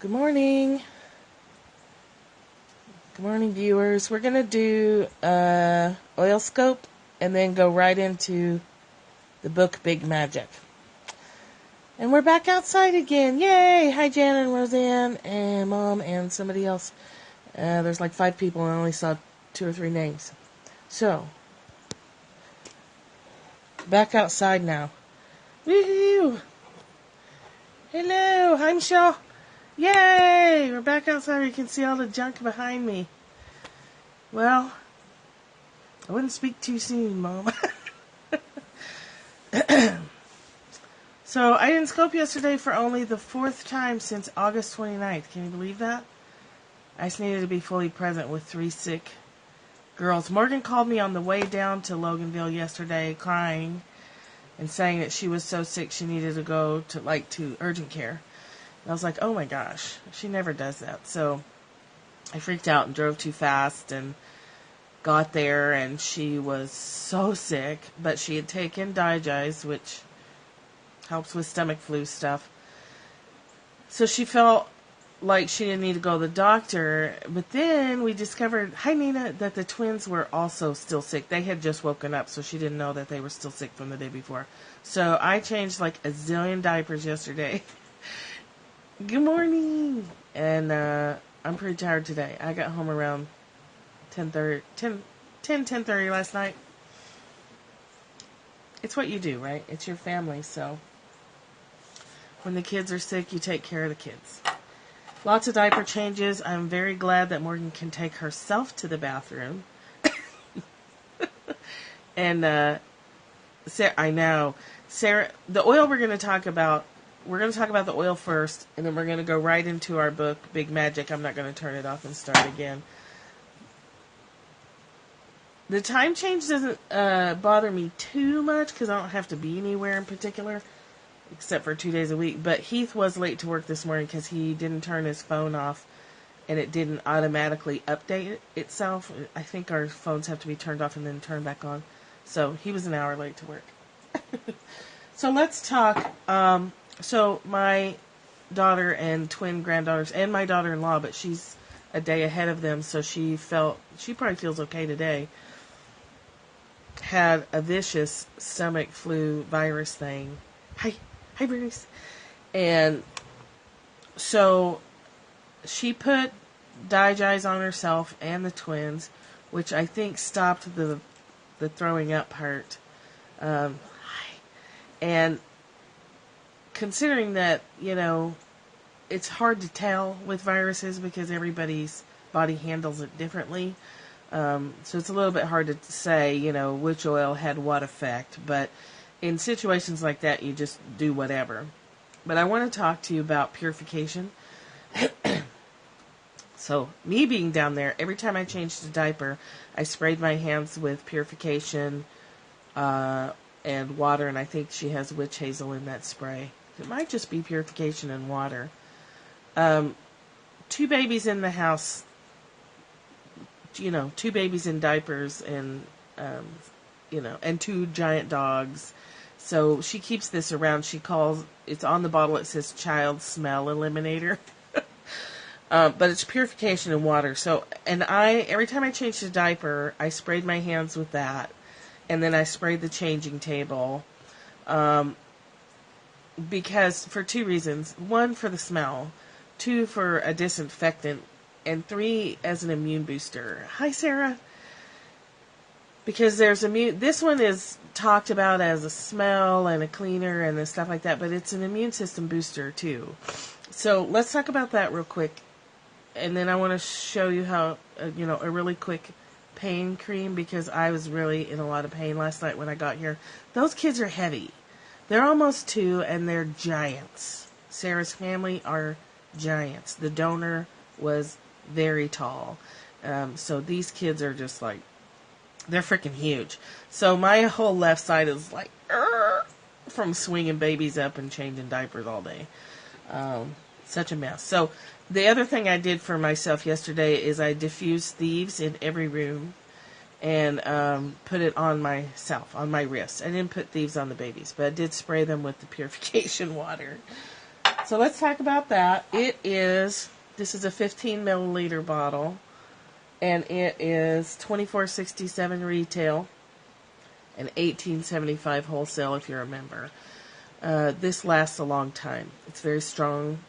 Good morning. Good morning, viewers. We're going to do oil scope and then go right into the book Big Magic. And we're back outside again. Yay! Hi, Jan and Roseanne and Mom and somebody else. There's like 5 people and I only saw 2 or 3 names. So, back outside now. Woohoo! Hello, I'm Shaw. Yay! We're back outside. You can see all the junk behind me. Well, I wouldn't speak too soon, Mom. So, I didn't scope yesterday for only the 4th time since August 29th. Can you believe that? I just needed to be fully present with 3 sick girls. Morgan called me on the way down to Loganville yesterday crying and saying that she was so sick she needed to go to urgent care. And I was like, oh my gosh, she never does that. So I freaked out and drove too fast and got there, and she was so sick, but she had taken Digest, which helps with stomach flu stuff. So she felt like she didn't need to go to the doctor, but then we discovered, hi Nina, that the twins were also still sick. They had just woken up, so she didn't know that they were still sick from the day before. So I changed like a zillion diapers yesterday. Good morning. And I'm pretty tired today. I got home around 10:30 last night. It's what you do, right? It's your family, so when the kids are sick, you take care of the kids. Lots of diaper changes. I'm very glad that Morgan can take herself to the bathroom. And Sarah, I know. Sarah, the oil we're going to talk about the oil first, and then we're going to go right into our book, Big Magic. I'm not going to turn it off and start again. The time change doesn't bother me too much because I don't have to be anywhere in particular, except for 2 days a week. But Heath was late to work this morning because he didn't turn his phone off, and it didn't automatically update itself. I think our phones have to be turned off and then turned back on. So he was an hour late to work. So let's talk. So my daughter and twin granddaughters, and my daughter-in-law, but she's a day ahead of them, so she probably feels okay today, had a vicious stomach flu virus thing. Hi Bruce. And so she put Digest on herself and the twins, which I think stopped the throwing up part. And considering that, it's hard to tell with viruses because everybody's body handles it differently. So it's a little bit hard to say, which oil had what effect. But in situations like that, you just do whatever. But I want to talk to you about purification. So me being down there, every time I changed a diaper, I sprayed my hands with purification and water. And I think she has witch hazel in that spray. It might just be purification and water. 2 babies in the house, 2 babies in diapers and, and 2 giant dogs. So she keeps this around. It's on the bottle, it says child smell eliminator. But it's purification and water. So, and every time I changed a diaper, I sprayed my hands with that. And then I sprayed the changing table. Because for 2 reasons. 1, for the smell. 2, for a disinfectant. And 3, as an immune booster. Hi, Sarah. Because this one is talked about as a smell and a cleaner and stuff like that, but it's an immune system booster too. So let's talk about that real quick. And then I want to show you how, a really quick pain cream, because I was really in a lot of pain last night when I got here. Those kids are heavy. They're almost 2 and they're giants. Sarah's family are giants. The donor was very tall. So these kids are just like, they're freaking huge. So my whole left side is like, from swinging babies up and changing diapers all day. Such a mess. So the other thing I did for myself yesterday is I diffused thieves in every room and put it on myself, on my wrist. I didn't put thieves on the babies, but I did spray them with the purification water. So let's talk about that. This is a 15 milliliter bottle, and it is $24.67 retail and $18.75 wholesale if you're a member. This lasts a long time. It's very strong,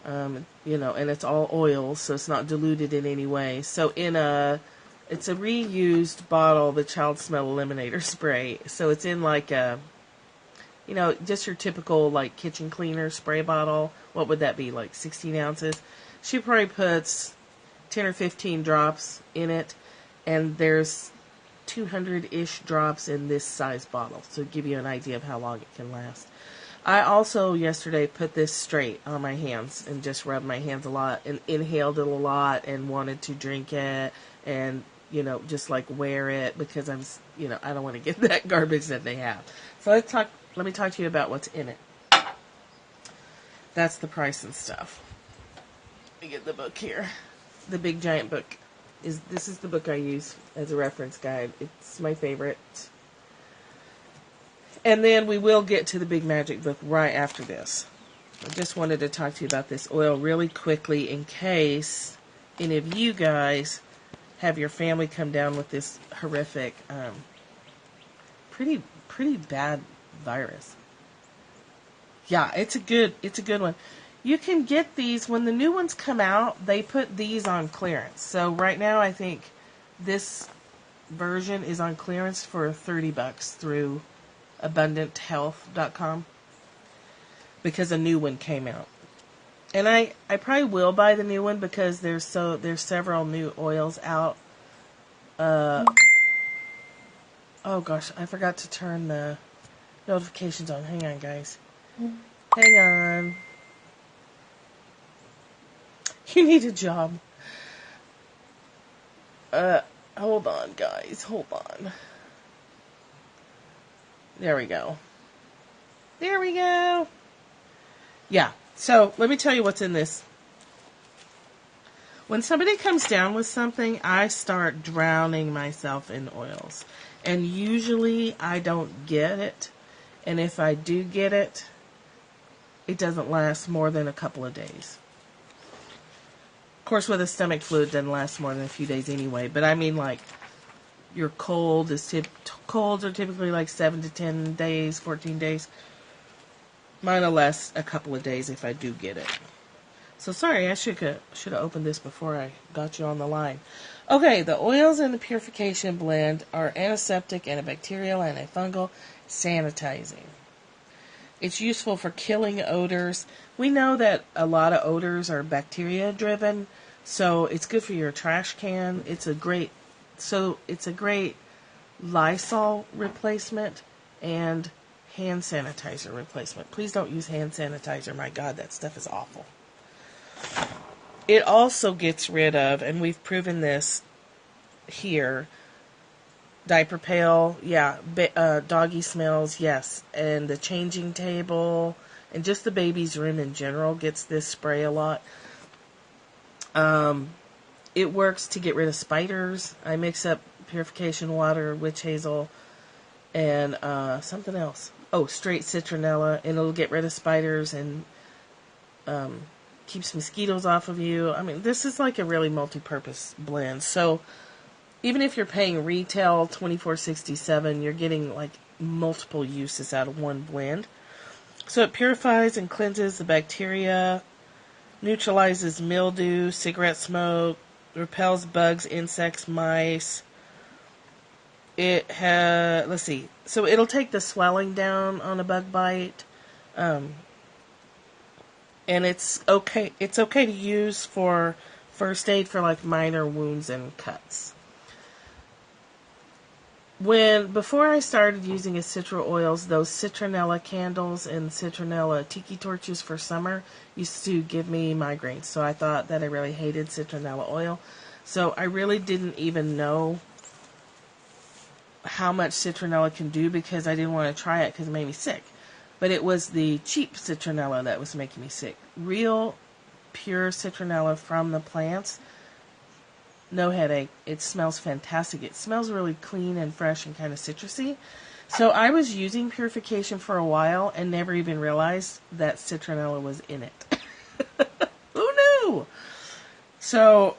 and it's all oil, so it's not diluted in any way. So it's a reused bottle, the Child Smell Eliminator spray. So it's in like a, just your typical like kitchen cleaner spray bottle. What would that be, like 16 ounces? She probably puts 10 or 15 drops in it, and there's 200-ish drops in this size bottle, so give you an idea of how long it can last. I also yesterday put this straight on my hands and just rubbed my hands a lot and inhaled it a lot and wanted to drink it and, just like wear it because I don't want to get that garbage that they have. So let me talk to you about what's in it. That's the price and stuff. Let me get the book here. The big giant book. This is the book I use as a reference guide. It's my favorite. And then we will get to the big magic book right after this. I just wanted to talk to you about this oil really quickly in case any of you guys have your family come down with this horrific, pretty bad virus. Yeah, it's a good one. You can get these when the new ones come out. They put these on clearance. So right now, I think this version is on clearance for $30 through AbundantHealth.com because a new one came out. And I probably will buy the new one because there's several new oils out. Oh gosh, I forgot to turn the notifications on. Hang on, guys. Hang on. You need a job. Hold on, guys. Hold on. There we go. There we go. Yeah. So, let me tell you what's in this. When somebody comes down with something, I start drowning myself in oils. And usually, I don't get it. And if I do get it, it doesn't last more than a couple of days. Of course, with a stomach flu, it doesn't last more than a few days anyway. But I mean, like, your colds are typically like 7 to 10 days, 14 days. Mine will last a couple of days if I do get it. So sorry, I should have opened this before I got you on the line. Okay, the oils in the purification blend are antiseptic, antibacterial, antifungal, sanitizing. It's useful for killing odors. We know that a lot of odors are bacteria driven, so it's good for your trash can. It's a great Lysol replacement and hand sanitizer replacement. Please don't use hand sanitizer. My God, that stuff is awful. It also gets rid of, and we've proven this here, diaper pail, doggy smells, yes, and the changing table, and just the baby's room in general gets this spray a lot. It works to get rid of spiders. I mix up purification water, witch hazel, and something else. Oh, straight citronella, and it'll get rid of spiders and keeps mosquitoes off of you. I mean, this is like a really multi-purpose blend. So even if you're paying retail $24.67, you're getting like multiple uses out of one blend. So it purifies and cleanses the bacteria, neutralizes mildew, cigarette smoke, repels bugs, insects, mice. It has, let's see, so it'll take the swelling down on a bug bite. And it's okay to use for first aid for like minor wounds and cuts. Before I started using citral oils, those citronella candles and citronella tiki torches for summer used to give me migraines. So I thought that I really hated citronella oil. So I really didn't even know how much citronella can do because I didn't want to try it because it made me sick. But it was the cheap citronella that was making me sick. Real, pure citronella from the plants. No headache. It smells fantastic. It smells really clean and fresh and kind of citrusy. So I was using purification for a while and never even realized that citronella was in it. Who knew? So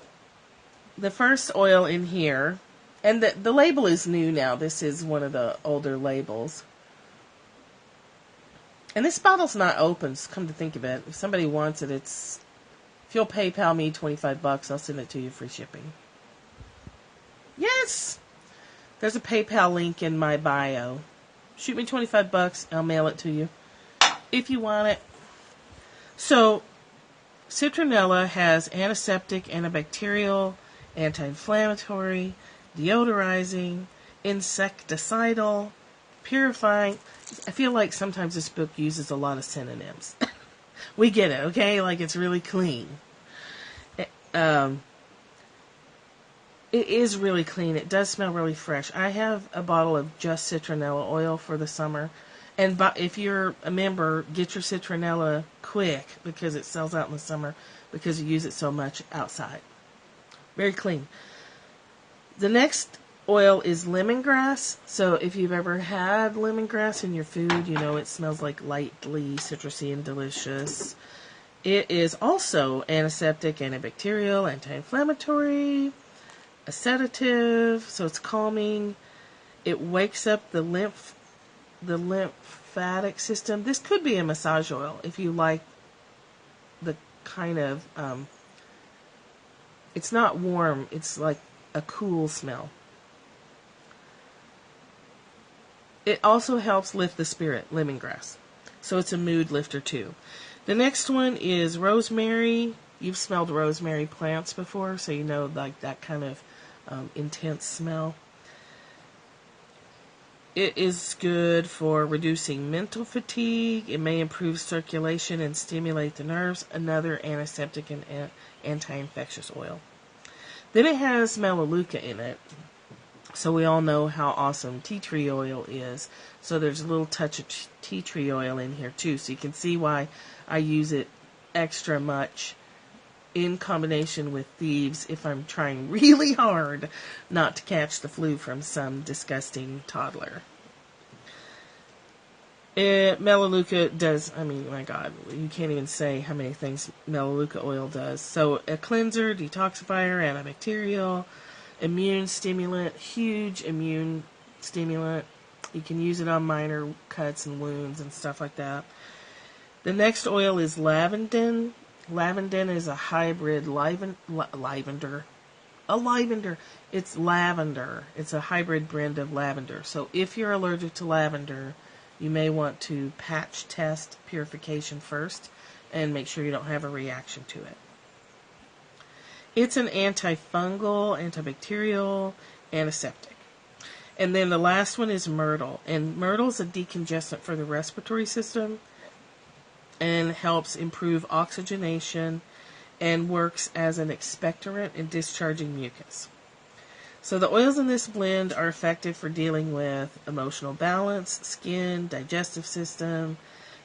the first oil in here, and the label is new now. This is one of the older labels. And this bottle's not open, come to think of it. If somebody wants it, if you'll PayPal me $25, I'll send it to you free shipping. Yes! There's a PayPal link in my bio. Shoot me $25, I'll mail it to you. If you want it. So, citronella has antiseptic, antibacterial, anti-inflammatory, deodorizing, insecticidal, purifying. I feel like sometimes this book uses a lot of synonyms. We get it, okay? Like it's really clean. It is really clean. It does smell really fresh. I have a bottle of just citronella oil for the summer. And if you're a member, get your citronella quick because it sells out in the summer because you use it so much outside. Very clean. The next oil is lemongrass. So if you've ever had lemongrass in your food, you know it smells like lightly citrusy and delicious. It is also antiseptic, antibacterial, anti-inflammatory, a sedative, so it's calming. It wakes up the lymphatic system. This could be a massage oil if you like the kind of, it's not warm, it's like a cool smell. It also helps lift the spirit, lemongrass. So it's a mood lifter too. The next one is rosemary. You've smelled rosemary plants before, so you know like that kind of intense smell. It is good for reducing mental fatigue. It may improve circulation and stimulate the nerves. Another antiseptic and anti-infectious oil. Then it has melaleuca in it. So we all know how awesome tea tree oil is. So there's a little touch of tea tree oil in here too. So you can see why I use it extra much in combination with thieves if I'm trying really hard not to catch the flu from some disgusting toddler. Melaleuca does, I mean, my God, you can't even say how many things melaleuca oil does. So a cleanser, detoxifier, antibacterial, immune stimulant, huge immune stimulant. You can use it on minor cuts and wounds and stuff like that. The next oil is lavandin. Lavandin is a hybrid lavender. It's lavender. It's a hybrid blend of lavender. So if you're allergic to lavender, you may want to patch test purification first and make sure you don't have a reaction to it. It's an antifungal, antibacterial, antiseptic. And then the last one is myrtle. And myrtle is a decongestant for the respiratory system and helps improve oxygenation and works as an expectorant in discharging mucus. So the oils in this blend are effective for dealing with emotional balance, skin, digestive system.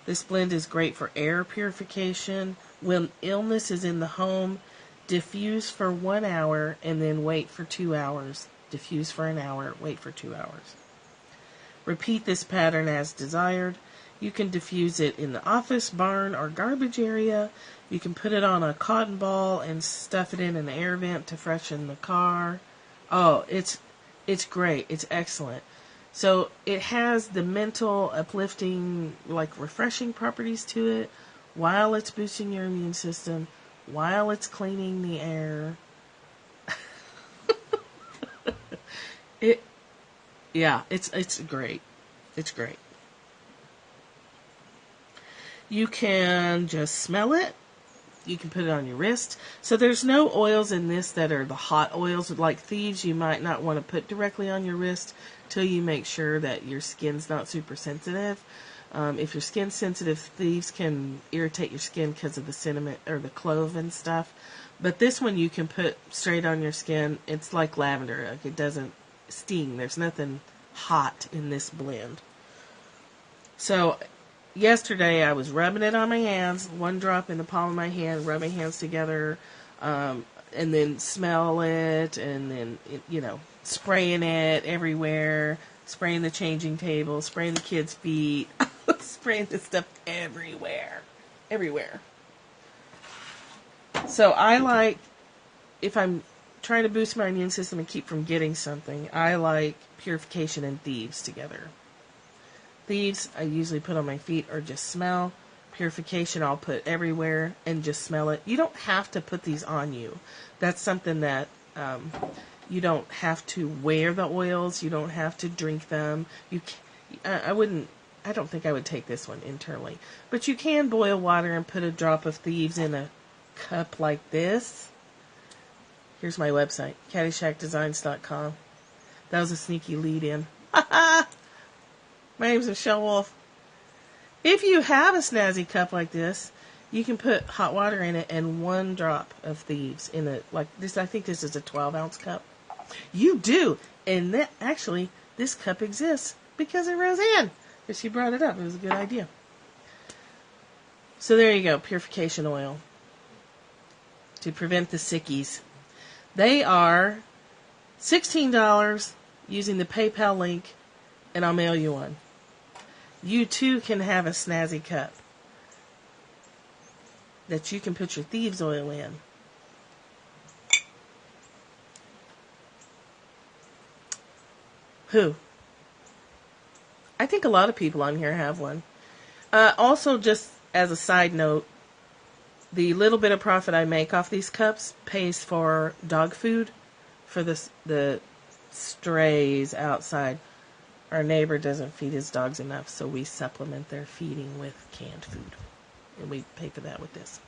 This blend is great for air purification. When illness is in the home, diffuse for 1 hour and then wait for 2 hours. Diffuse for an hour, wait for 2 hours. Repeat this pattern as desired. You can diffuse it in the office, barn, or garbage area. You can put it on a cotton ball and stuff it in an air vent to freshen the car. Oh, it's great. It's excellent. So it has the mental, uplifting, like refreshing properties to it while it's boosting your immune system, while it's cleaning the air. It's great. It's great. You can just smell it. You can put it on your wrist. So there's no oils in this that are the hot oils. Like thieves, you might not want to put directly on your wrist till you make sure that your skin's not super sensitive. If your skin's sensitive, thieves can irritate your skin because of the cinnamon or the clove and stuff. But this one you can put straight on your skin. It's like lavender. Like it doesn't sting. There's nothing hot in this blend. So yesterday I was rubbing it on my hands, 1 drop in the palm of my hand, rubbing hands together, and then smell it, and then, spraying it everywhere, spraying the changing table, spraying the kids' feet, spraying this stuff everywhere. Everywhere. So I like, if I'm trying to boost my immune system and keep from getting something, I like purification and thieves together. Thieves I usually put on my feet or just smell. Purification I'll put everywhere and just smell it. You don't have to put these on you. That's something that you don't have to wear the oils. You don't have to drink them. I don't think I would take this one internally. But you can boil water and put a drop of thieves in a cup like this. Here's my website, caddyshackdesigns.com. That was a sneaky lead in. My name's Michelle Wolf. If you have a snazzy cup like this, you can put hot water in it and 1 drop of thieves in it. Like this, I think this is a 12-ounce cup. You do. And actually, this cup exists because of Roseanne. Because she brought it up. It was a good idea. So there you go, purification oil. To prevent the sickies. They are $16 using the PayPal link, and I'll mail you one. You too can have a snazzy cup that you can put your thieves oil in. Who? I think a lot of people on here have one. Also, just as a side note, the little bit of profit I make off these cups pays for dog food for the strays outside. Our neighbor doesn't feed his dogs enough, so we supplement their feeding with canned food. And we pay for that with this.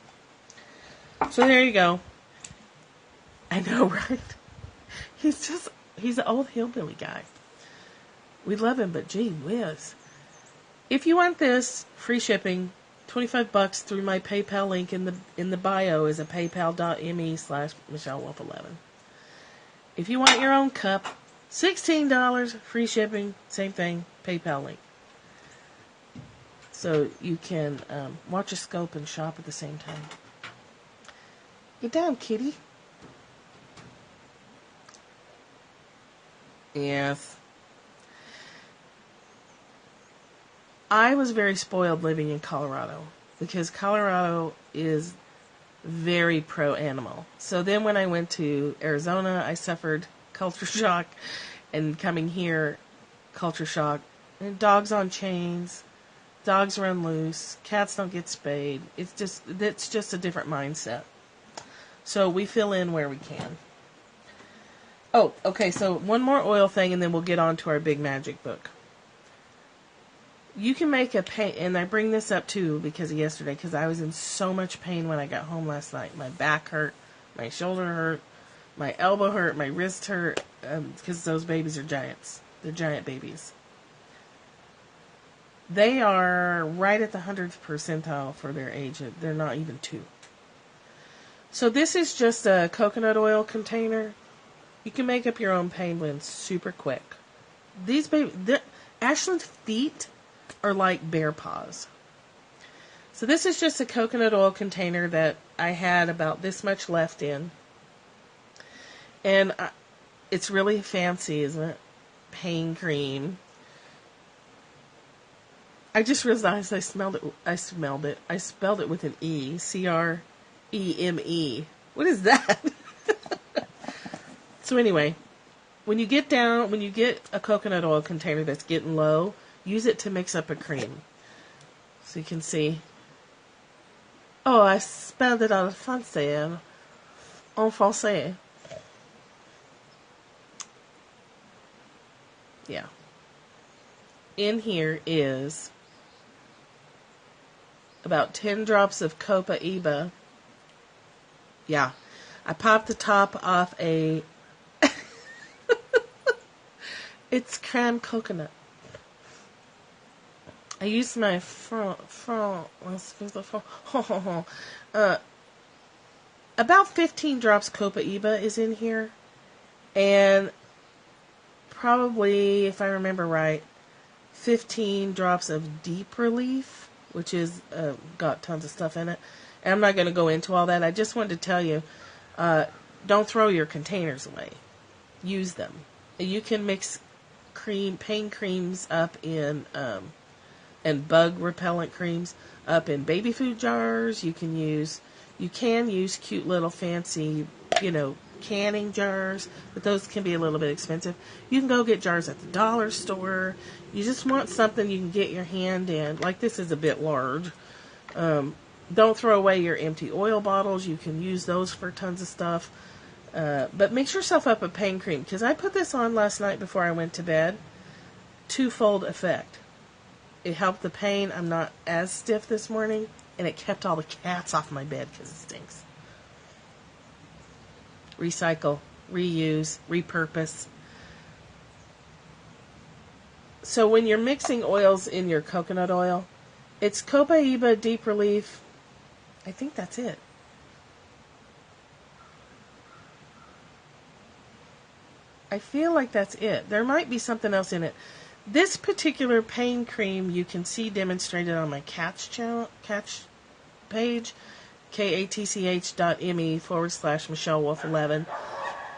So there you go. I know, right? He's an old hillbilly guy. We love him, but gee whiz. If you want this, free shipping, $25 through my PayPal link in the bio is a paypal.me/MichelleWolf11. If you want your own cup, $16, free shipping, same thing, PayPal link. So you can watch a scope and shop at the same time. Get down, kitty. Yes. I was very spoiled living in Colorado because Colorado is very pro-animal. So then when I went to Arizona, I suffered culture shock, and coming here, culture shock. And dogs on chains, dogs run loose, cats don't get spayed. It's just a different mindset. So we fill in where we can. Oh, okay, so one more oil thing and then we'll get on to our big magic book. You can make a pain, and I bring this up too because of yesterday, because I was in so much pain when I got home last night. My back hurt, my shoulder hurt, my elbow hurt, my wrist hurt, because those babies are giants. They're giant babies. They are right at the 100th percentile for their age. They're not even 2. So this is just a coconut oil container. You can make up your own pain blend super quick. These babies, Ashland's feet are like bear paws. So this is just a coconut oil container that I had about this much left in. And it's really fancy, isn't it? Pain cream. I just realized I spelled it with an E. C-R-E-M-E. What is that? So anyway, when you get a coconut oil container that's getting low, use it to mix up a cream. So you can see. Oh, I spelled it en français. En français. Yeah. In here is about 10 drops of Copa Iba. Yeah. I popped the top off a... It's creme coconut. I used my about 15 drops Copa Iba is in here. And probably, if I remember right, 15 drops of Deep Relief, which is got tons of stuff in it. And I'm not going to go into all that. I just wanted to tell you, don't throw your containers away. Use them. You can mix pain creams up in, and bug repellent creams up in baby food jars. You can use cute little fancy, canning jars, but those can be a little bit expensive. You can go get jars at the dollar store. You just want something you can get your hand in. Like, this is a bit large. Don't throw away your empty oil bottles. You can use those for tons of stuff. But mix yourself up a pain cream, because I put this on last night before I went to bed. Twofold effect. It helped the pain. I'm not as stiff this morning, and it kept all the cats off my bed because it stinks. Recycle, reuse, repurpose. So when you're mixing oils in your coconut oil, it's Copaiba Deep Relief. I think that's it. I feel like that's it. There might be something else in it. This particular pain cream you can see demonstrated on my Catch page, katch.me/MichelleWolf11.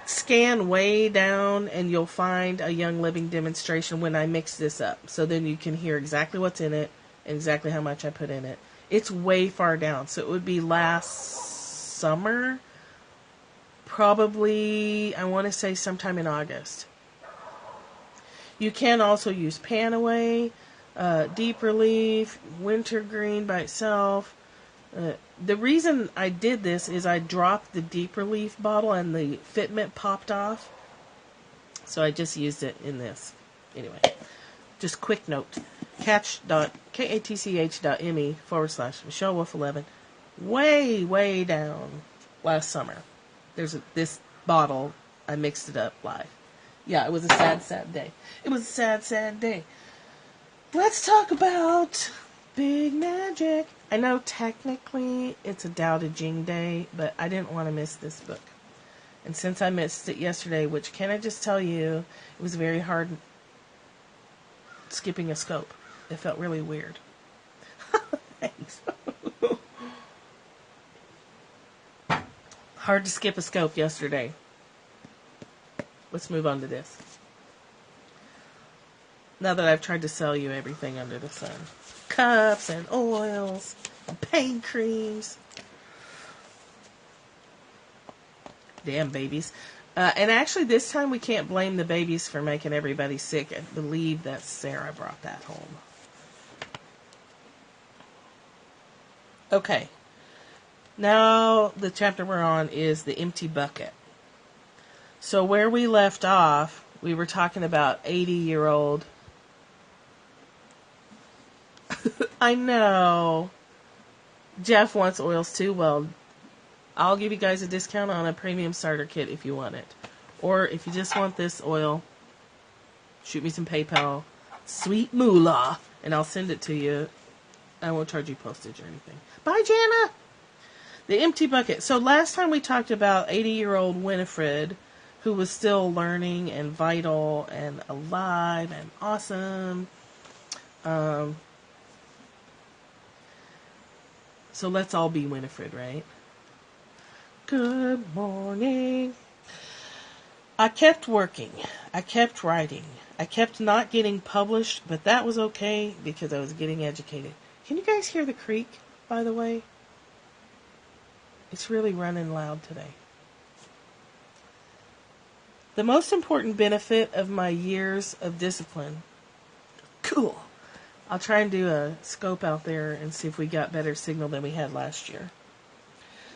Scan way down and you'll find a Young Living demonstration when I mix this up. So then you can hear exactly what's in it and exactly how much I put in it. It's way far down. So it would be last summer. Probably, I want to say sometime in August. You can also use Panaway, Deep Relief, Wintergreen by itself. The reason I did this is I dropped the Deep Relief bottle and the fitment popped off. So I just used it in this. Anyway, just quick note. katch.me/MichelleWolf11. Way down last summer. There's this bottle. I mixed it up live. Yeah, it was a sad day. It was a sad day. Let's talk about Big Magic. I know technically it's a Tao Te Ching day, but I didn't want to miss this book. And since I missed it yesterday, which can I just tell you, it was very hard skipping a scope. It felt really weird. Thanks. Hard to skip a scope yesterday. Let's move on to this. Now that I've tried to sell you everything under the sun. Cups and oils and pain creams. Damn babies. And actually this time we can't blame the babies for making everybody sick. I believe that Sarah brought that home. Okay. Now the chapter we're on is The Empty Bucket. So where we left off, we were talking about 80-year-old. I know. Jeff wants oils too. Well, I'll give you guys a discount on a premium starter kit if you want it. Or if you just want this oil, shoot me some PayPal. Sweet moolah. And I'll send it to you. I won't charge you postage or anything. Bye, Jana! The Empty Bucket. So last time we talked about 80-year-old Winifred, who was still learning and vital and alive and awesome. So let's all be Winifred, right? Good morning. I kept working. I kept writing. I kept not getting published, but that was okay because I was getting educated. Can you guys hear the creek, by the way? It's really running loud today. The most important benefit of my years of discipline. Cool. I'll try and do a scope out there and see if we got better signal than we had last year.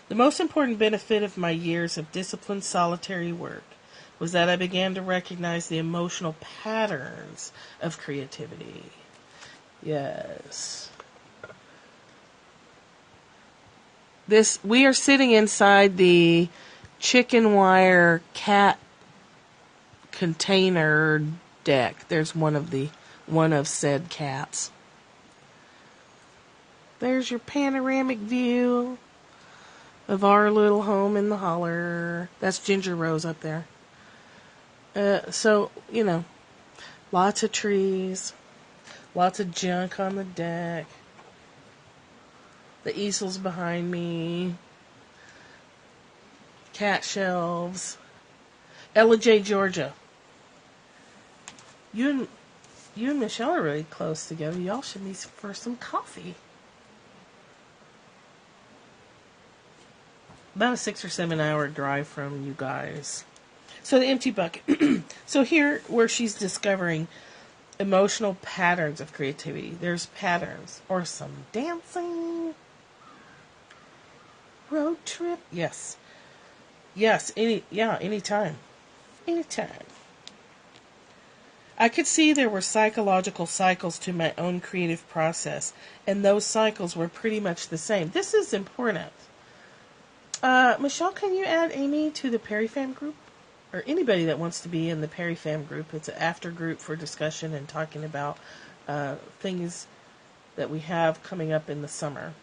The most important benefit of my years of disciplined solitary work was that I began to recognize the emotional patterns of creativity. Yes. We are sitting inside the chicken wire cat container deck. There's one of said cats. There's your panoramic view of our little home in the holler. That's Ginger Rose up there. So, lots of trees, lots of junk on the deck. The easel's behind me. Cat shelves. Ella J. Georgia. You and Michelle are really close together. Y'all should meet for some coffee. About a 6 or 7 hour drive from you guys. So the empty bucket. So here, where she's discovering emotional patterns of creativity. There's patterns. Or some dancing. Road trip. Yes. Yes, anytime. Anytime. I could see there were psychological cycles to my own creative process, and those cycles were pretty much the same. This is important. Michelle, can you add Amy to the Perry Fam group? Or anybody that wants to be in the Perry Fam group. It's an after group for discussion and talking about things that we have coming up in the summer.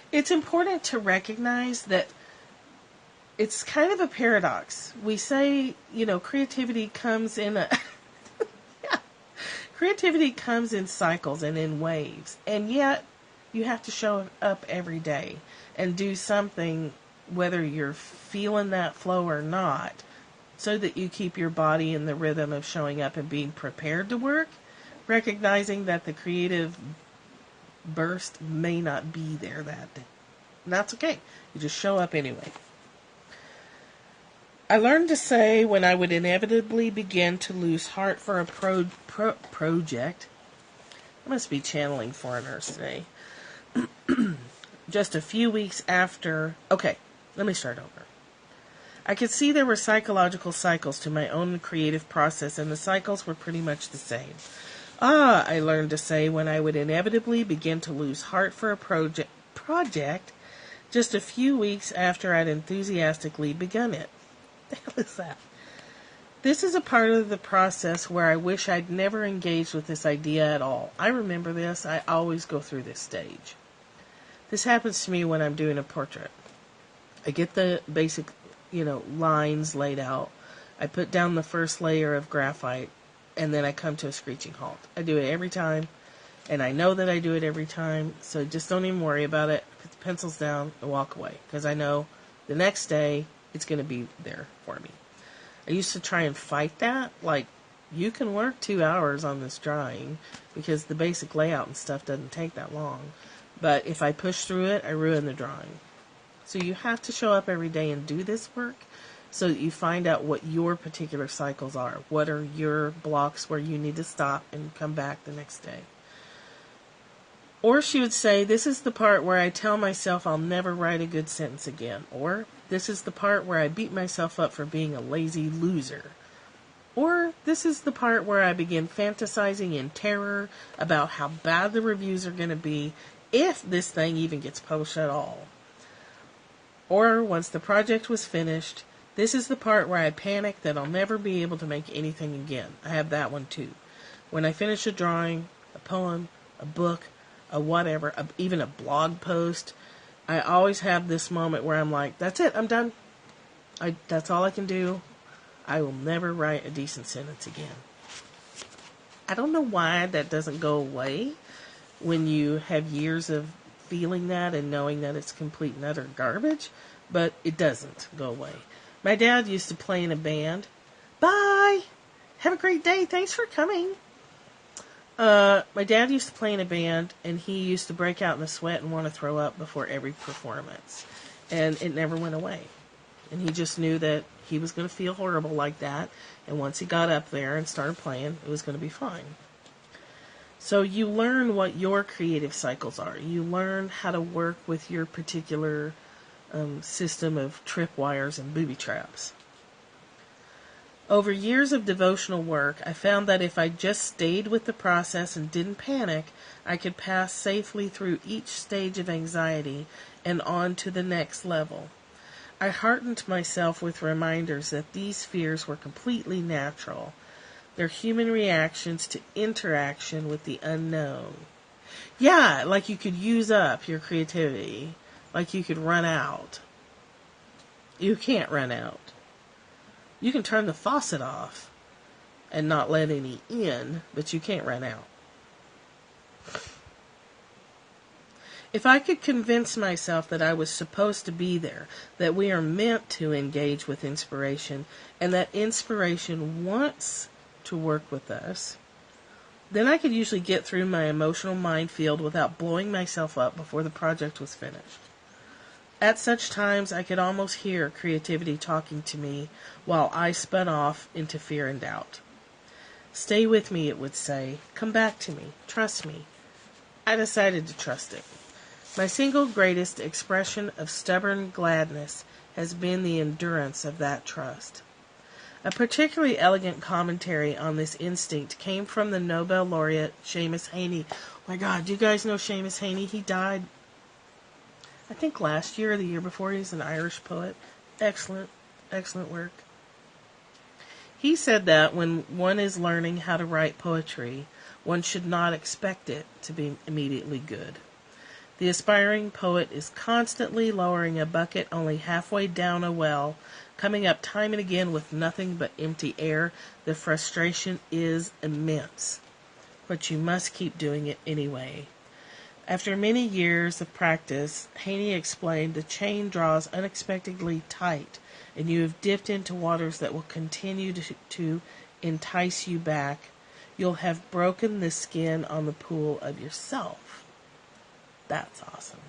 It's important to recognize that it's kind of a paradox. We say, creativity comes in creativity comes in cycles and in waves. And yet, you have to show up every day and do something, whether you're feeling that flow or not, so that you keep your body in the rhythm of showing up and being prepared to work, recognizing that the creative burst may not be there that day. And that's okay. You just show up anyway. I learned to say when I would inevitably begin to lose heart for a project. I must be channeling foreigners today. Just a few weeks after... Okay, let me start over. I could see there were psychological cycles to my own creative process, and the cycles were pretty much the same. I learned to say when I would inevitably begin to lose heart for a project just a few weeks after I'd enthusiastically begun it. What the hell is that? This is a part of the process where I wish I'd never engaged with this idea at all. I remember this. I always go through this stage. This happens to me when I'm doing a portrait. I get the basic, lines laid out. I put down the first layer of graphite, and then I come to a screeching halt. I do it every time, and I know that I do it every time, so just don't even worry about it. Put the pencils down and walk away, because I know the next day it's going to be there for me. I used to try and fight that, like, you can work 2 hours on this drawing, because the basic layout and stuff doesn't take that long. But if I push through it, I ruin the drawing. So you have to show up every day and do this work so that you find out what your particular cycles are. What are your blocks where you need to stop and come back the next day? Or she would say, this is the part where I tell myself I'll never write a good sentence again. Or, this is the part where I beat myself up for being a lazy loser. Or, this is the part where I begin fantasizing in terror about how bad the reviews are going to be, if this thing even gets published at all. Or, once the project was finished, this is the part where I panic that I'll never be able to make anything again. I have that one too. When I finish a drawing, a poem, a book, a whatever, even a blog post, I always have this moment where I'm like, that's it, I'm done. That's all I can do. I will never write a decent sentence again. I don't know why that doesn't go away when you have years of feeling that and knowing that it's complete and utter garbage, but it doesn't go away. My dad used to play in a band. Bye! Have a great day. Thanks for coming. My dad used to play in a band, and he used to break out in a sweat and want to throw up before every performance. And it never went away. And he just knew that he was going to feel horrible like that, and once he got up there and started playing, it was going to be fine. So you learn what your creative cycles are. You learn how to work with your particular system of tripwires and booby traps. Over years of devotional work, I found that if I just stayed with the process and didn't panic, I could pass safely through each stage of anxiety and on to the next level. I heartened myself with reminders that these fears were completely natural. They're human reactions to interaction with the unknown. Yeah, like you could use up your creativity. Like you could run out. You can't run out. You can turn the faucet off and not let any in, but you can't run out. If I could convince myself that I was supposed to be there, that we are meant to engage with inspiration, and that inspiration wants to work with us, then I could usually get through my emotional minefield without blowing myself up before the project was finished. At such times, I could almost hear creativity talking to me while I spun off into fear and doubt. Stay with me, it would say. Come back to me. Trust me. I decided to trust it. My single greatest expression of stubborn gladness has been the endurance of that trust. A particularly elegant commentary on this instinct came from the Nobel laureate Seamus Heaney. Oh my God, do you guys know Seamus Heaney? He died, I think, last year or the year before. He's an Irish poet. Excellent, excellent work. He said that when one is learning how to write poetry, one should not expect it to be immediately good. The aspiring poet is constantly lowering a bucket only halfway down a well, coming up time and again with nothing but empty air. The frustration is immense, but you must keep doing it anyway. After many years of practice, Haney explained, the chain draws unexpectedly tight, and you have dipped into waters that will continue to entice you back. You'll have broken the skin on the pool of yourself. That's awesome.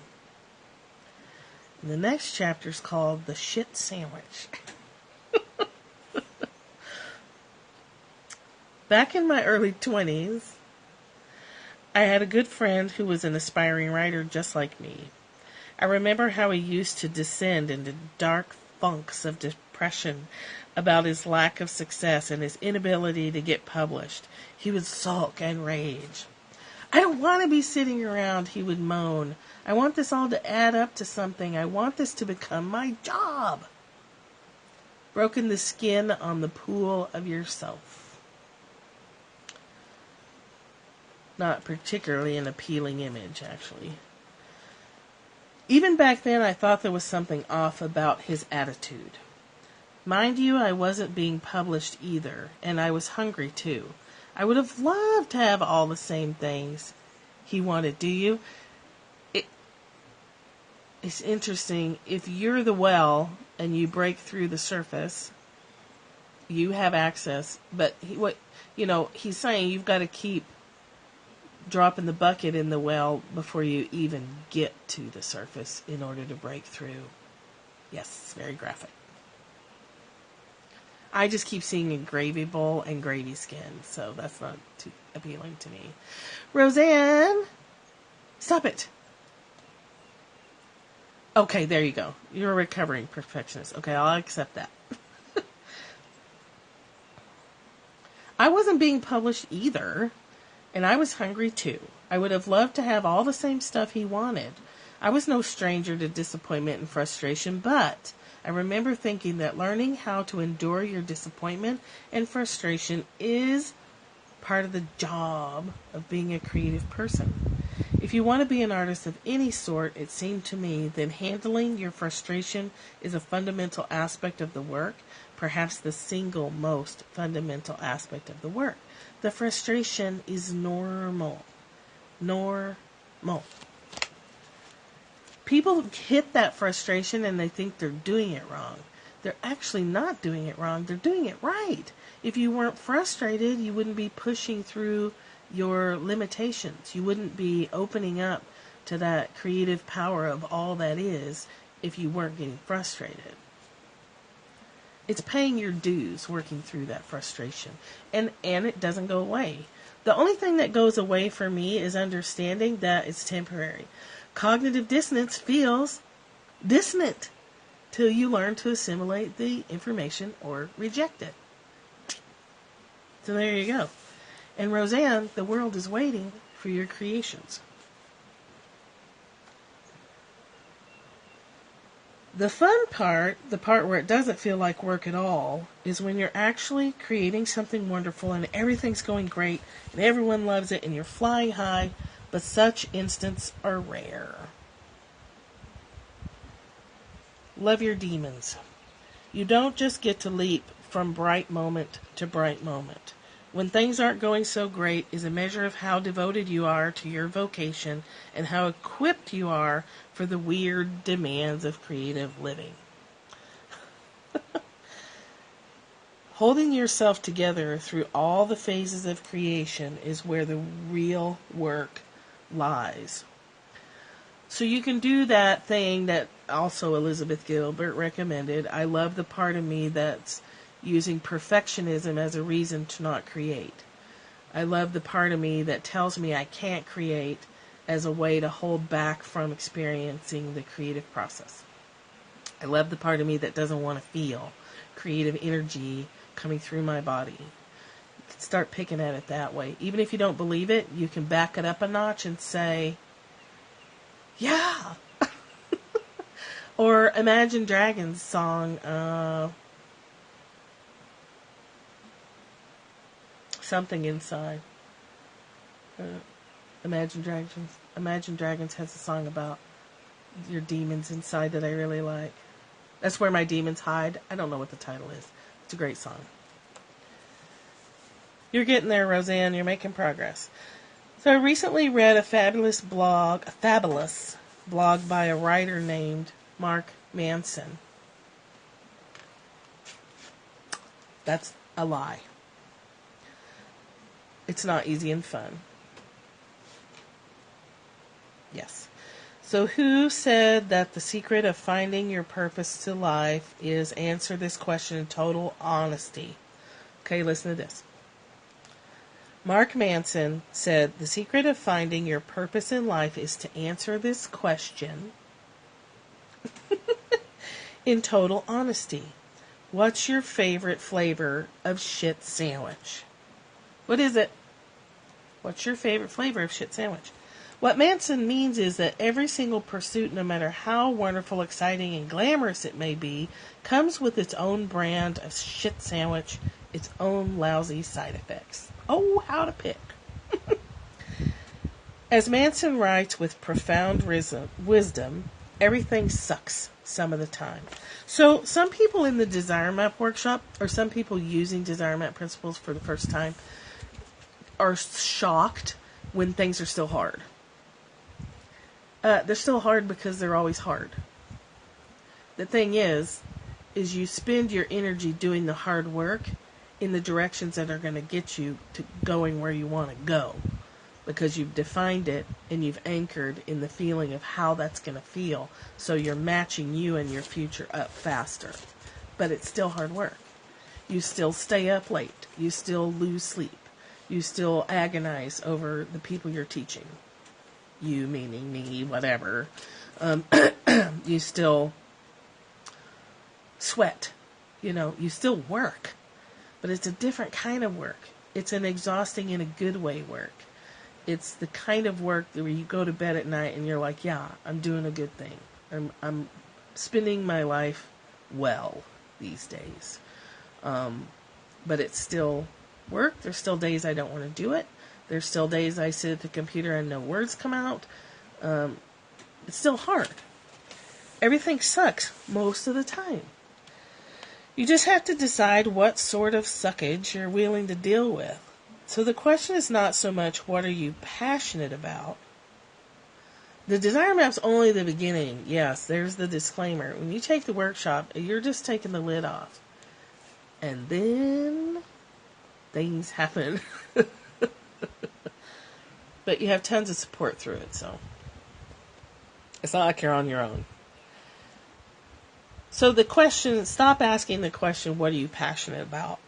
And the next chapter is called The Shit Sandwich. Back in my early 20s, I had a good friend who was an aspiring writer just like me. I remember how he used to descend into dark funks of depression about his lack of success and his inability to get published. He would sulk and rage. I don't want to be sitting around, he would moan. I want this all to add up to something. I want this to become my job. Broken the skin on the pool of yourself. Not particularly an appealing image, actually. Even back then, I thought there was something off about his attitude. Mind you, I wasn't being published either, and I was hungry too. I would have loved to have all the same things he wanted, do you? It's interesting. If you're the well and you break through the surface, you have access. But he's saying you've got to keep dropping the bucket in the well before you even get to the surface in order to break through. Yes, it's very graphic. I just keep seeing a gravy bowl and gravy skin, so that's not too appealing to me. Roseanne, stop it. Okay, there you go. You're a recovering perfectionist. Okay, I'll accept that. I wasn't being published either, and I was hungry too. I would have loved to have all the same stuff he wanted. I was no stranger to disappointment and frustration, but I remember thinking that learning how to endure your disappointment and frustration is part of the job of being a creative person. If you want to be an artist of any sort, it seemed to me, then handling your frustration is a fundamental aspect of the work, perhaps the single most fundamental aspect of the work. The frustration is normal. Normal. People hit that frustration and they think they're doing it wrong. They're actually not doing it wrong. They're doing it right. If you weren't frustrated, you wouldn't be pushing through your limitations. You wouldn't be opening up to that creative power of all that is if you weren't getting frustrated. It's paying your dues working through that frustration. And it doesn't go away. The only thing that goes away for me is understanding that it's temporary. Cognitive dissonance feels dissonant till you learn to assimilate the information or reject it. So there you go. And Roseanne, the world is waiting for your creations. The fun part, the part where it doesn't feel like work at all, is when you're actually creating something wonderful and everything's going great and everyone loves it and you're flying high, but such instances are rare. Love your demons. You don't just get to leap from bright moment to bright moment. when things aren't going so great is a measure of how devoted you are to your vocation and how equipped you are for the weird demands of creative living. Holding yourself together through all the phases of creation is where the real work lies. So you can do that thing that also Elizabeth Gilbert recommended. I love the part of me that's using perfectionism as a reason to not create. I love the part of me that tells me I can't create as a way to hold back from experiencing the creative process. I love the part of me that doesn't want to feel creative energy coming through my body. You can start picking at it that way. Even if you don't believe it, you can back it up a notch and say, yeah. Or Imagine Dragons' song, Something Inside. Imagine Dragons has a song about your demons inside that I really like. That's Where My Demons Hide. I don't know what the title is. It's a great song. You're getting there, Roseanne. You're making progress. So I recently read a fabulous blog by a writer named Mark Manson. That's a lie. It's not easy and fun. Yes. So who said that the secret of finding your purpose to life is answer this question in total honesty? Okay, listen to this. Mark Manson said the secret of finding your purpose in life is to answer this question in total honesty. What's your favorite flavor of shit sandwich? What is it? What's your favorite flavor of shit sandwich? What Manson means is that every single pursuit, no matter how wonderful, exciting, and glamorous it may be, comes with its own brand of shit sandwich, its own lousy side effects. Oh, how to pick. As Manson writes with profound wisdom, everything sucks some of the time. So some people in the Desire Map workshop, or some people using Desire Map principles for the first time, are shocked when things are still hard. They're still hard because they're always hard. The thing is you spend your energy doing the hard work in the directions that are going to get you to going where you want to go, because you've defined it and you've anchored in the feeling of how that's going to feel, so you're matching you and your future up faster. But it's still hard work. You still stay up late. You still lose sleep. You still agonize over the people you're teaching. You, meaning me, whatever. You still sweat. You still work. But it's a different kind of work. It's an exhausting in a good way work. It's the kind of work where you go to bed at night and you're like, yeah, I'm doing a good thing. I'm spending my life well these days. But it's still work. There's still days I don't want to do it. There's still days I sit at the computer and no words come out. It's still hard. Everything sucks most of the time. You just have to decide what sort of suckage you're willing to deal with. So the question is not so much what are you passionate about. The Desire Map's only the beginning. Yes, there's the disclaimer. When you take the workshop, you're just taking the lid off. And then things happen. But you have tons of support through it, so it's not like you're on your own. So the question, stop asking the question, what are you passionate about?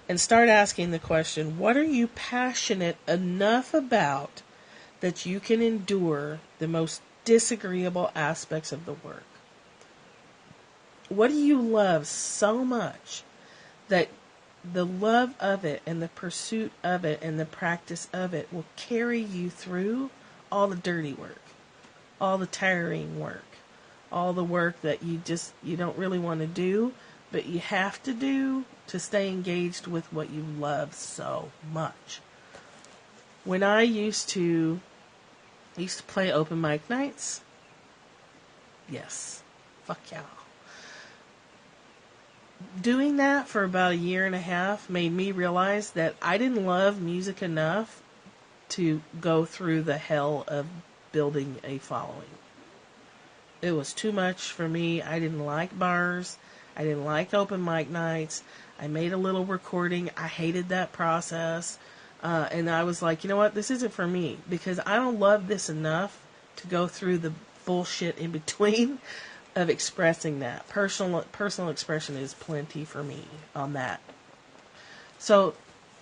And start asking the question, what are you passionate enough about that you can endure the most disagreeable aspects of the work? What do you love so much that the love of it and the pursuit of it and the practice of it will carry you through all the dirty work, all the tiring work, all the work that you don't really want to do, but you have to do to stay engaged with what you love so much. When I used to play open mic nights, yes, fuck yeah. doing that for about a year and a half made me realize that I didn't love music enough to go through the hell of building a following. It was too much for me. I didn't like bars. I didn't like open mic nights. I made a little recording. I hated that process. And I was like, you know what? This isn't for me because I don't love this enough to go through the bullshit in between of expressing that. Personal expression is plenty for me on that. So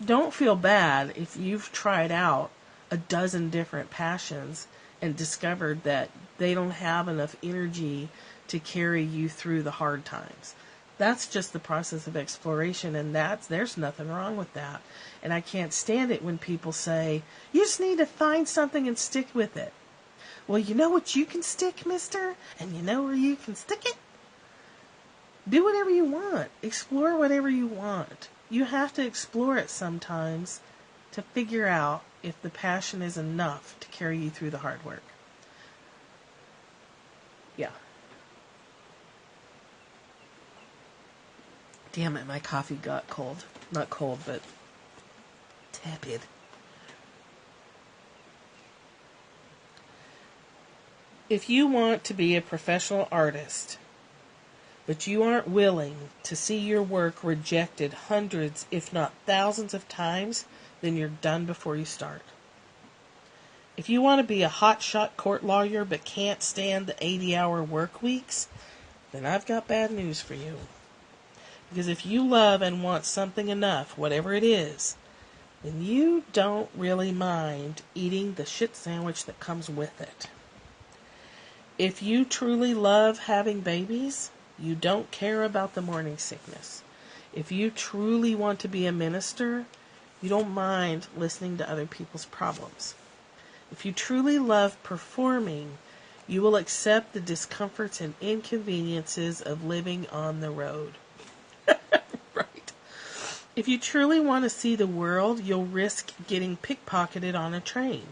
don't feel bad if you've tried out a dozen different passions and discovered that they don't have enough energy to carry you through the hard times. That's just the process of exploration, and there's nothing wrong with that. And I can't stand it when people say, you just need to find something and stick with it. Well, you know what you can stick, mister? And you know where you can stick it? Do whatever you want. Explore whatever you want. You have to explore it sometimes to figure out if the passion is enough to carry you through the hard work. Yeah. Damn it, my coffee got cold. Not cold, but tepid. If you want to be a professional artist, but you aren't willing to see your work rejected hundreds, if not thousands of times, then you're done before you start. If you want to be a hotshot court lawyer but can't stand the 80-hour work weeks, then I've got bad news for you. Because if you love and want something enough, whatever it is, then you don't really mind eating the shit sandwich that comes with it. If you truly love having babies, you don't care about the morning sickness. If you truly want to be a minister, you don't mind listening to other people's problems. If you truly love performing, you will accept the discomforts and inconveniences of living on the road. Right. If you truly want to see the world, you'll risk getting pickpocketed on a train.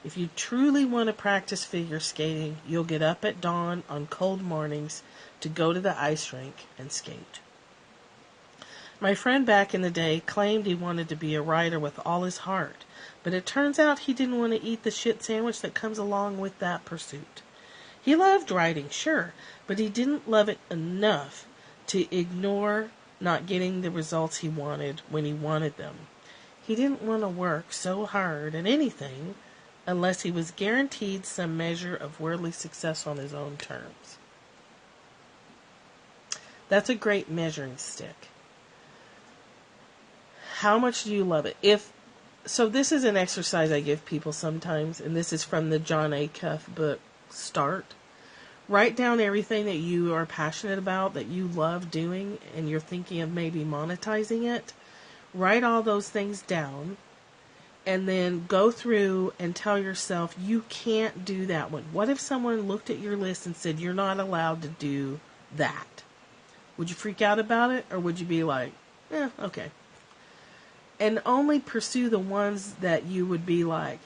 If you truly want to practice figure skating, you'll get up at dawn on cold mornings to go to the ice rink and skate. My friend back in the day claimed he wanted to be a writer with all his heart, but it turns out he didn't want to eat the shit sandwich that comes along with that pursuit. He loved writing, sure, but he didn't love it enough to ignore not getting the results he wanted when he wanted them. He didn't want to work so hard at anything unless he was guaranteed some measure of worldly success on his own terms. That's a great measuring stick. How much do you love it? So this is an exercise I give people sometimes, and this is from the John A. Cuff book, Start. Write down everything that you are passionate about, that you love doing, and you're thinking of maybe monetizing it. Write all those things down, and then go through and tell yourself you can't do that one. What if someone looked at your list and said you're not allowed to do that? Would you freak out about it, or would you be like, okay? And only pursue the ones that you would be like,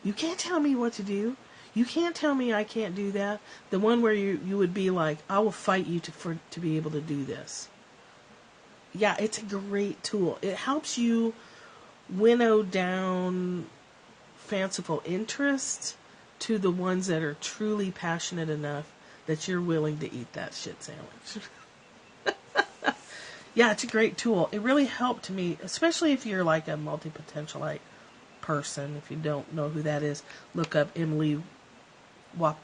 you can't tell me what to do. You can't tell me I can't do that. The one where you would be like, I will fight you to be able to do this. Yeah, it's a great tool. It helps you winnow down fanciful interests to the ones that are truly passionate enough that you're willing to eat that shit sandwich. Yeah, it's a great tool. It really helped me, especially if you're like a multi-potentialite person. If you don't know who that is, look up Emily Wapnick.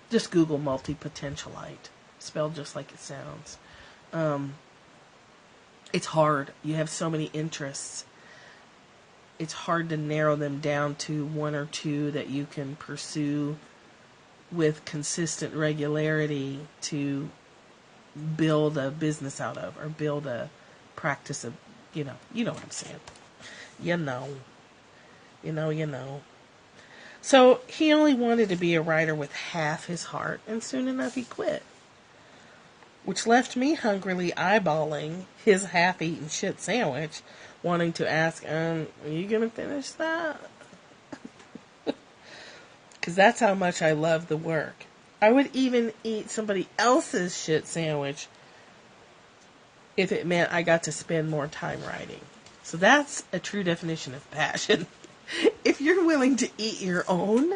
Just Google multi-potentialite, spelled just like it sounds. It's hard. You have so many interests. It's hard to narrow them down to one or two that you can pursue with consistent regularity to build a business out of, or build a practice of, you know what I'm saying. You know. So he only wanted to be a writer with half his heart, and soon enough he quit. Which left me hungrily eyeballing his half-eaten shit sandwich, wanting to ask, are you going to finish that? Because that's how much I love the work. I would even eat somebody else's shit sandwich if it meant I got to spend more time writing. So that's a true definition of passion. If you're willing to eat your own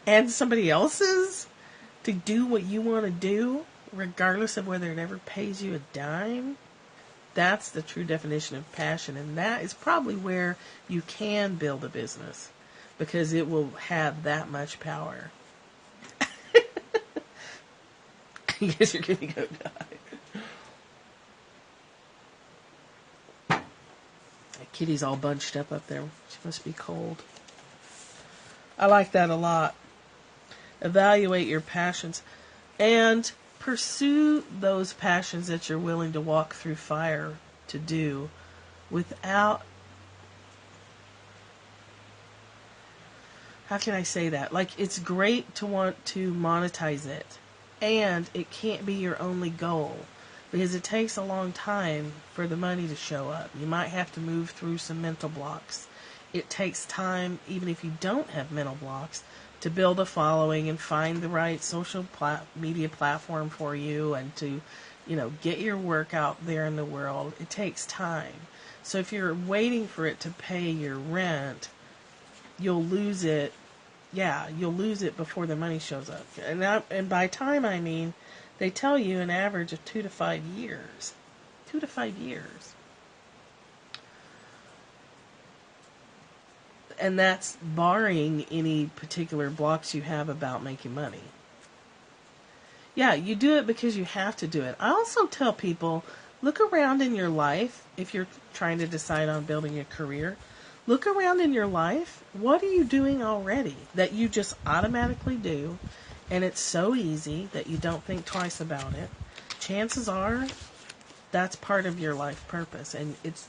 and somebody else's to do what you want to do, regardless of whether it ever pays you a dime, that's the true definition of passion. And that is probably where you can build a business, because it will have that much power. I guess you're going to go die. That kitty's all bunched up there. She must be cold. I like that a lot. Evaluate your passions and pursue those passions that you're willing to walk through fire to do without, how can I say that? Like, it's great to want to monetize it, and it can't be your only goal, because it takes a long time for the money to show up. You might have to move through some mental blocks. It takes time, even if you don't have mental blocks, to build a following and find the right social media platform for you, and to, get your work out there in the world. It takes time. So if you're waiting for it to pay your rent, you'll lose it. Yeah, you'll lose it before the money shows up. And by time, I mean, they tell you an average of 2 to 5 years. 2 to 5 years. And that's barring any particular blocks you have about making money. Yeah, you do it because you have to do it. I also tell people, look around in your life, if you're trying to decide on building a career. Look around in your life. What are you doing already that you just automatically do, and it's so easy that you don't think twice about it? Chances are that's part of your life purpose, and it's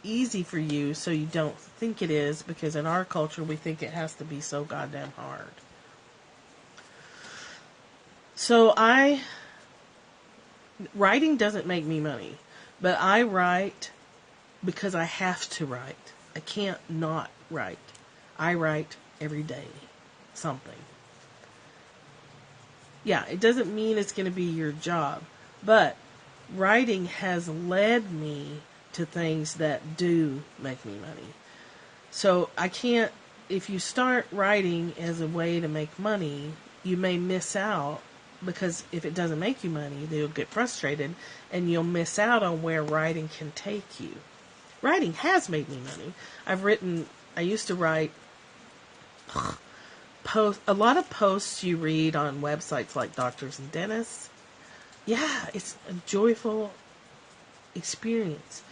easy for you, so you don't think it is, because in our culture we think it has to be so goddamn hard. So writing doesn't make me money, but I write because I have to write. I can't not write. I write every day something. Yeah, it doesn't mean it's going to be your job, but writing has led me to things that do make me money. So I can't, if you start writing as a way to make money, you may miss out, because if it doesn't make you money, then you'll get frustrated and you'll miss out on where writing can take you. Writing has made me money. I used to write a lot of posts you read on websites like Doctors and Dentists. Yeah, it's a joyful experience.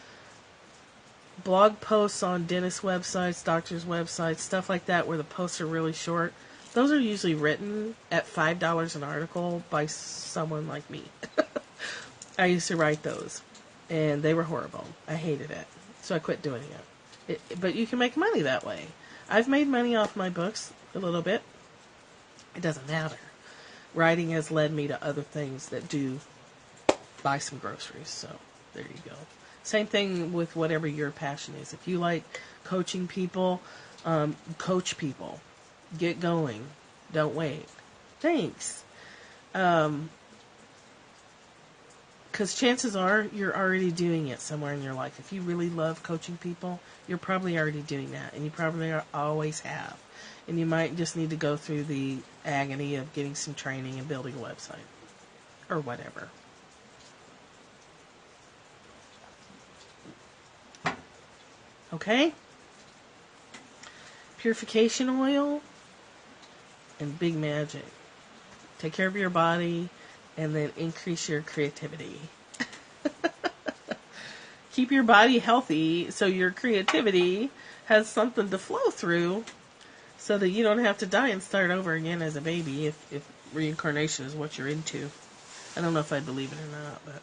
Blog posts on dentist websites, doctors' websites, stuff like that, where the posts are really short. Those are usually written at $5 an article by someone like me. I used to write those, and they were horrible. I hated it. So I quit doing it. But you can make money that way. I've made money off my books a little bit. It doesn't matter. Writing has led me to other things that do buy some groceries. So there you go. Same thing with whatever your passion is. If you like coaching people, coach people. Get going. Don't wait. Thanks. Because chances are you're already doing it somewhere in your life. If you really love coaching people, you're probably already doing that. And you probably always have. And you might just need to go through the agony of getting some training and building a website. Or whatever. Okay? Purification oil and big magic. Take care of your body and then increase your creativity. Keep your body healthy so your creativity has something to flow through, so that you don't have to die and start over again as a baby if reincarnation is what you're into. I don't know if I believe it or not, but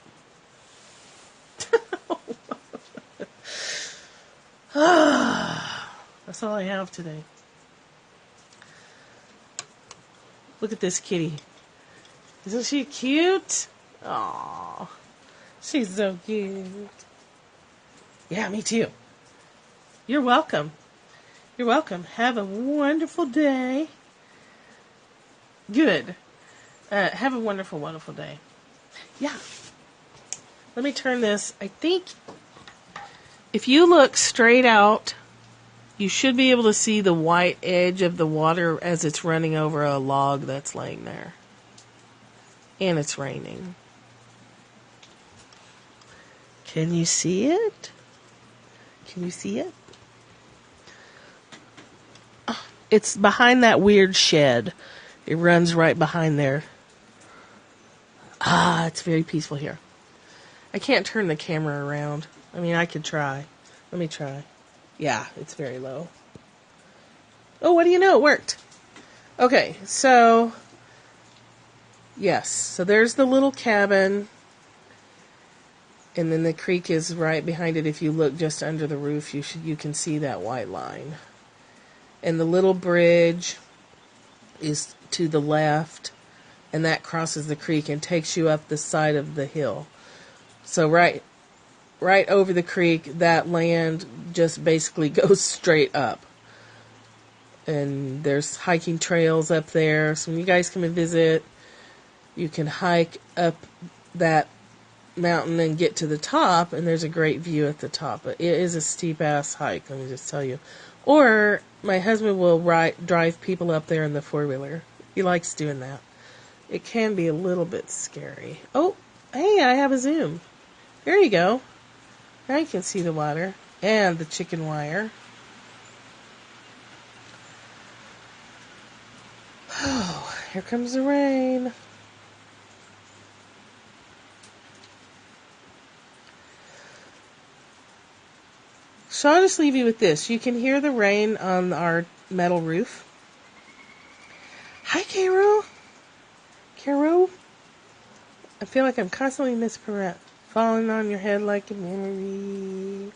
that's all I have today. Look at this kitty. Isn't she cute? Aww. She's so cute. Yeah, me too. You're welcome. You're welcome. Have a wonderful day. Good. Have a wonderful, wonderful day. Yeah. Let me turn this. I think if you look straight out, you should be able to see the white edge of the water as it's running over a log that's laying there. And it's raining. Can you see it? Can you see it? It's behind that weird shed. It runs right behind there. It's very peaceful here. I can't turn the camera around. I mean, I could try. Let me try. Yeah, it's very low. Oh, what do you know? It worked. Okay, so... Yes, so there's the little cabin. And then the creek is right behind it. If you look just under the roof, you can see that white line. And the little bridge is to the left, and that crosses the creek and takes you up the side of the hill. So right over the creek, that land just basically goes straight up. And there's hiking trails up there. So when you guys come and visit, you can hike up that mountain and get to the top, and there's a great view at the top. But it is a steep-ass hike, let me just tell you. Or my husband will drive people up there in the four-wheeler. He likes doing that. It can be a little bit scary. Oh, hey, I have a zoom. There you go. Now you can see the water and the chicken wire. Oh, here comes the rain. So I'll just leave you with this. You can hear the rain on our metal roof. Hi, Carol. Carol. I feel like I'm constantly mispronouncing. Falling on your head like a memory.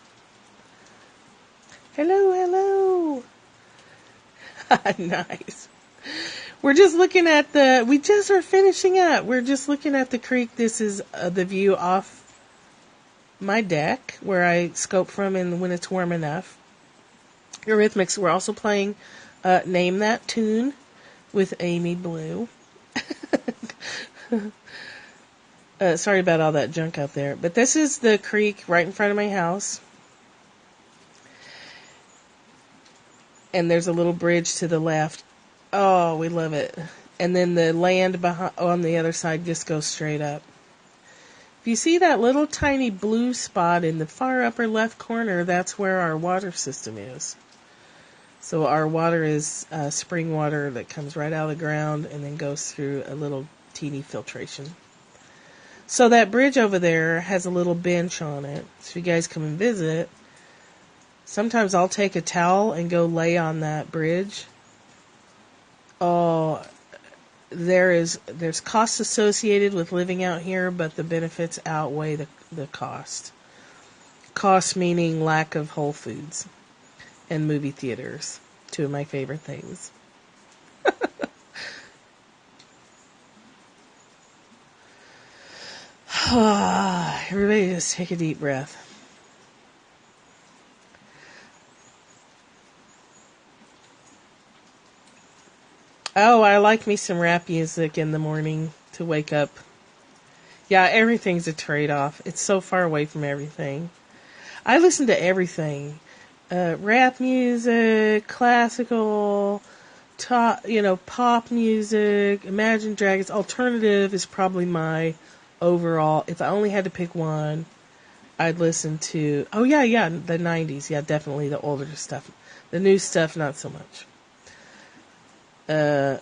Hello, hello. Nice. We're just looking at we just are finishing up. We're just looking at the creek. This is the view off my deck where I scope from and when it's warm enough. Eurythmics, we're also playing Name That Tune with Amy Blue. Sorry about all that junk out there. But this is the creek right in front of my house. And there's a little bridge to the left. Oh, we love it. And then the land on the other side just goes straight up. If you see that little tiny blue spot in the far upper left corner, that's where our water system is. So our water is spring water that comes right out of the ground and then goes through a little teeny filtration. So that bridge over there has a little bench on it. So if you guys come and visit, sometimes I'll take a towel and go lay on that bridge. Oh, there's costs associated with living out here, but the benefits outweigh the cost. Cost meaning lack of Whole Foods and movie theaters, two of my favorite things. Everybody just take a deep breath. Oh, I like me some rap music in the morning to wake up. Yeah, everything's a trade-off. It's so far away from everything. I listen to everything. Rap music, classical, pop music, Imagine Dragons. Alternative is probably my overall. If I only had to pick one, I'd listen to... Oh, yeah, the 90s. Yeah, definitely the older stuff. The new stuff, not so much. But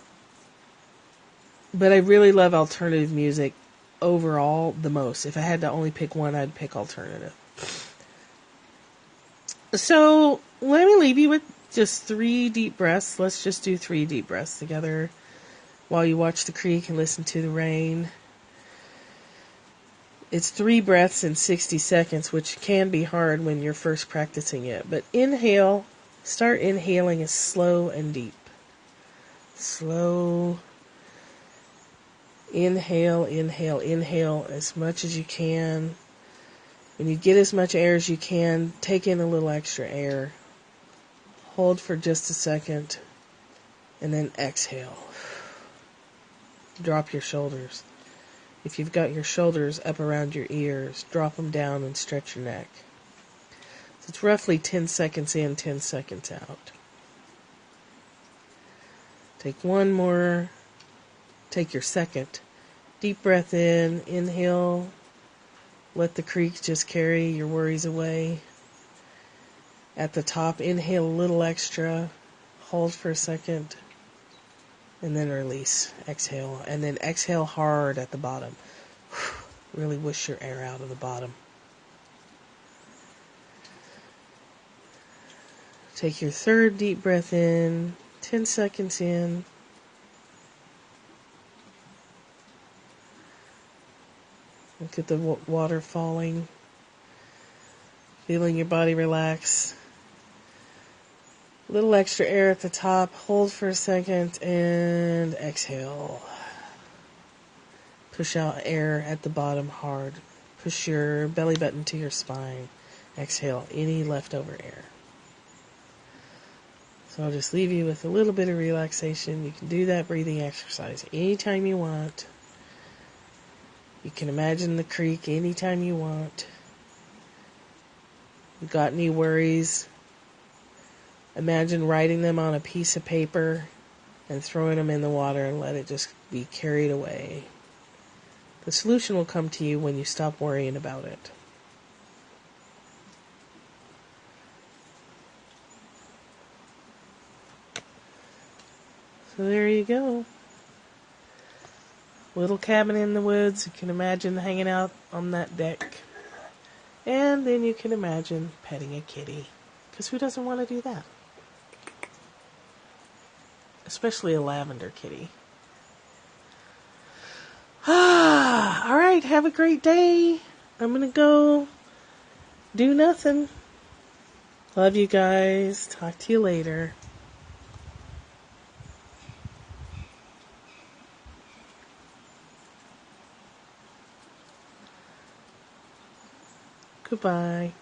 I really love alternative music overall the most. If I had to only pick one, I'd pick alternative. So, let me leave you with just 3 deep breaths. Let's just do 3 deep breaths together while you watch the creek and listen to the rain. It's 3 breaths in 60 seconds, which can be hard when you're first practicing it. But start inhaling as slow and deep. Slow. Inhale as much as you can. When you get as much air as you can, take in a little extra air. Hold for just a second, and then exhale. Drop your shoulders. If you've got your shoulders up around your ears, drop them down and stretch your neck. So it's roughly 10 seconds in, 10 seconds out. Take one more. Take your second. Deep breath in. Inhale. Let the creek just carry your worries away. At the top, inhale a little extra. Hold for a second. And then release. Exhale. And then exhale hard at the bottom. Really whoosh your air out of the bottom. Take your third deep breath in. 10 seconds in. Look at the water falling. Feeling your body relax. A little extra air at the top. Hold for a second and exhale. Push out air at the bottom hard. Push your belly button to your spine. Exhale any leftover air. So I'll just leave you with a little bit of relaxation. You can do that breathing exercise anytime you want. You can imagine the creek anytime you want. You got any worries? Imagine writing them on a piece of paper and throwing them in the water and let it just be carried away. The solution will come to you when you stop worrying about it. So there you go. Little cabin in the woods. You can imagine hanging out on that deck. And then you can imagine petting a kitty. Because who doesn't want to do that? Especially a lavender kitty. Alright, have a great day. I'm going to go do nothing. Love you guys. Talk to you later. Goodbye.